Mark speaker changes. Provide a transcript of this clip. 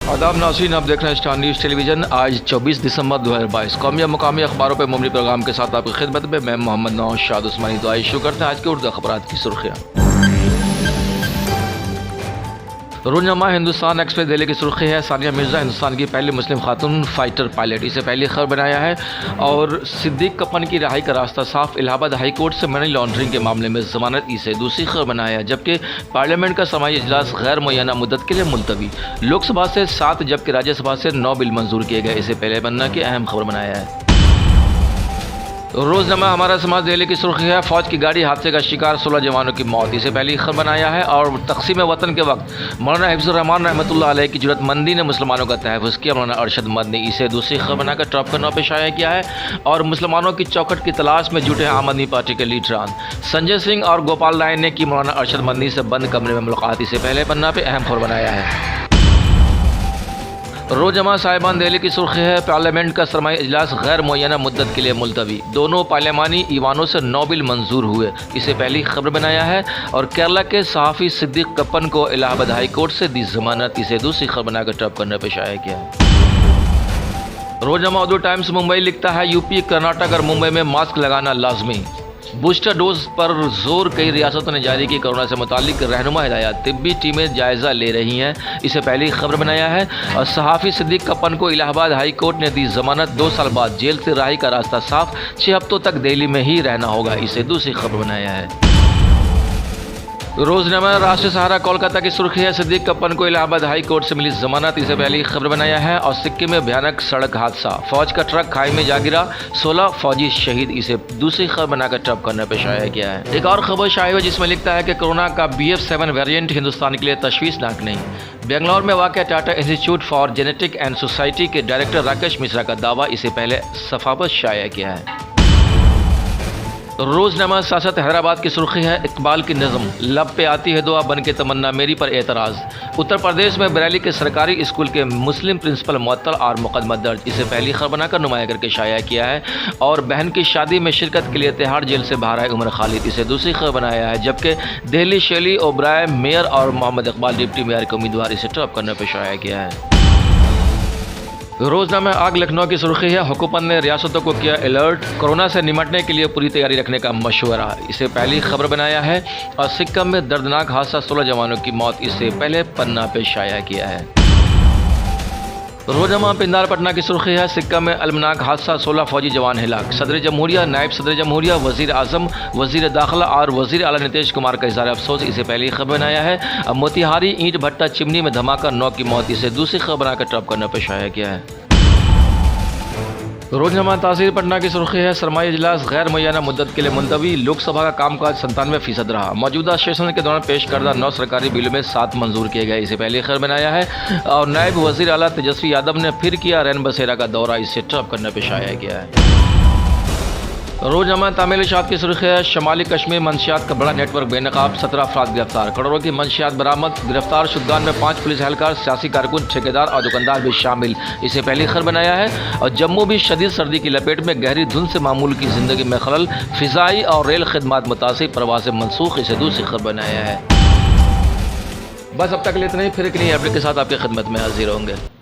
Speaker 1: आदाब नाज़रीन, आप देख रहे हैं स्टार न्यूज़ टेलीविज़न। आज 24 दिसंबर 2022 कौमी और मुकामी अखबारों पर मुबनी प्रोग्राम के साथ आपकी खिदमत में मैं मोहम्मद नौशाद उस्मानी दुआई शुरू करते हैं आज के उर्दू अखबारात की सुर्खियाँ। रोजनामा हिंदुस्तान एक्सप्रेस दिल्ली की सुर्खी है, सानिया मिर्ज़ा हिंदुस्तान की पहली मुस्लिम खातून फाइटर पायलट, इसे पहली खबर बनाया है। और सिद्दीक कप्पन की रिहाई का रास्ता साफ, इलाहाबाद हाई कोर्ट से मनी लॉन्ड्रिंग के मामले में जमानत, इसे दूसरी खबर बनाया है। जबकि पार्लियामेंट का समाई इजलास गैर मुय्यना मुद्दत के लिए मुलतवी, लोकसभा से 7 जबकि राज्यसभा से 9 बिल मंजूर किए गए, इसे पहले बनना की अहम खबर बनाया है। रोजनामा हमारा समाज दिल्ली की सुर्खी है, फौज की गाड़ी हादसे का शिकार 16 जवानों की मौत, इसे पहली खबर बनाया है। और तकसीम वतन के वक्त मौलाना हिफ्जुर रहमान रहमतुल्लाह अलैह की जरूरतमंदी ने मुसलमानों का तहफ़्फ़ुज़ किया, मौलाना अरशद मदनी, इसे दूसरी खबर बनाकर टॉप करना पे शाया किया है। और मुसलमानों की चौखट की तलाश में जुटे हैं आम आदमी पार्टी के लीडरान, संजय सिंह और गोपाल राय ने की मौलाना अरशद मदनी से बंद कमरे में मुलाकात, इसे पहले पन्ना पे अहम खबर बनाया है। रोजनामा साहिबान दिल्ली की सुर्खी है, पार्लियामेंट का सरमाई इजलास गैर मुय्यना मुद्दत के लिए मुलतवी, दोनों पार्लियामानी ईवानों से 9 बिल मंजूर हुए, इसे पहली खबर बनाया है। और केरला के सहाफ़ी सिद्दीक कप्पन को इलाहाबाद हाई कोर्ट से दी जमानत, इसे दूसरी खबर बनाकर टॉप करने पर शाया किया है। रोजनामा उर्दू टाइम्स मुंबई लिखता है, यूपी, कर्नाटक और मुंबई में मास्क लगाना लाजमी, बूस्टर डोज पर जोर, कई रियासतों ने जारी की कोरोना से मुतालिक रहनुमा हिदायत, तिब्बी टीमें जायजा ले रही हैं, इसे पहली खबर बनाया है। और सहाफ़ी सिद्दीक कप्पन को इलाहाबाद हाई कोर्ट ने दी जमानत, 2 साल बाद जेल से रिहाई का रास्ता साफ, 6 हफ्तों तक दिल्ली में ही रहना होगा, इसे दूसरी खबर बनाया है। रोजनामा राष्ट्रीय सहारा कोलकाता की सुर्खी है, सिद्दीक कप्पन को इलाहाबाद हाई कोर्ट से मिली जमानत, इसे पहली खबर बनाया है। और सिक्किम में भयानक सड़क हादसा, फौज का ट्रक खाई में जा गिरा, 16 फौजी शहीद, इसे दूसरी खबर बनाकर टॉप करने पर शाया किया है। एक और खबर शाया हुई जिसमें लिखता है कि कोरोना का BF7 वेरिएंट हिंदुस्तान के लिए तशवीशनाक नहीं, बेंगलोर में वाक़ Tata institute for genetic and society के डायरेक्टर राकेश मिश्रा का दावा, इसे पहले सफा पर शाया किया है। रोजनामा सियासत हैदराबाद की सुर्खी है, इकबाल की नज़म, लब पे आती है दुआ बन के तमन्ना मेरी पर एतराज़, उत्तर प्रदेश में बरेली के सरकारी स्कूल के मुस्लिम प्रिंसिपल मुअत्तल और मुकदमा दर्ज, इसे पहली खबर बनाकर नुमाया करके शाया किया है। और बहन की शादी में शिरकत के लिए तिहाड़ जेल से बाहर आए उमर खालिद, इसे दूसरी खबर बनाया है। जबकि दिल्ली शेली ओब्राय मेयर और मोहम्मद इकबाल डिप्टी मेयर के उम्मीदवार, इसे टॉप करने पर शाया किया है। रोजनामा आग लखनऊ की सुर्खी है, हुकूमत ने रियासतों को किया अलर्ट, कोरोना से निपटने के लिए पूरी तैयारी रखने का मशवरा, इसे पहली खबर बनाया है। और सिक्किम में दर्दनाक हादसा, 16 जवानों की मौत, इसे पहले पन्ना पे शाया किया है। रोजनामा पिंदार पटना की सुर्खी है, सिक्किम में अलमनाक हादसा, 16 फौजी जवान हिलाक, सदर जमहूरिया, नायब सदर जमहूरिया, वजीर आजम, वजीर दाखिला और वजीर आला नीतीश कुमार का इज़हार अफसोस, इसे पहली खबर बनाया है। अब मोतिहारी ईंट भट्टा चिमनी में धमाका, 9 की मौत, इसे दूसरी खबर बनाकर टॉप करने पर शाया किया है। रोजनामा तासीर पटना की सुर्खी है, सरमाई इजलास गैर मुय्यना मुद्दत के लिए मुलतवी, लोकसभा का कामकाज 97% रहा, मौजूदा सेशन के दौरान पेश करदा 9 सरकारी बिलों में 7 मंजूर किए गए, इसे पहली खबर बनाया है। और नायब वजीर आला तेजस्वी यादव ने फिर किया रैन बसेरा का दौरा, इसे टॉप करने पर शाया किया है। रोजनामा तामील इशात की सुर्खी है, शमाली कश्मीर मंशियात का बड़ा नेटवर्क बेनकाब, 17 अफराद गिरफ्तार, करोड़ों की मंशियात बरामद, गिरफ्तार शुदगान में 5 पुलिस एहलकार, सियासी कारकुन, ठेकेदार और दुकानदार भी शामिल, इसे पहली खबर बनाया है। और जम्मू भी शदीद सर्दी की लपेट में, गहरी धुंध से मामूल की जिंदगी में खलल, फिजाई और रेल खदमात मुतासिर, प्रवास मनसूख, इसे दूसरी खबर बनाया है। बस अब तक के लिए इतना ही, फिर एक नई अपडेट के साथ आपकी खिदमत में हाजिर होंगे।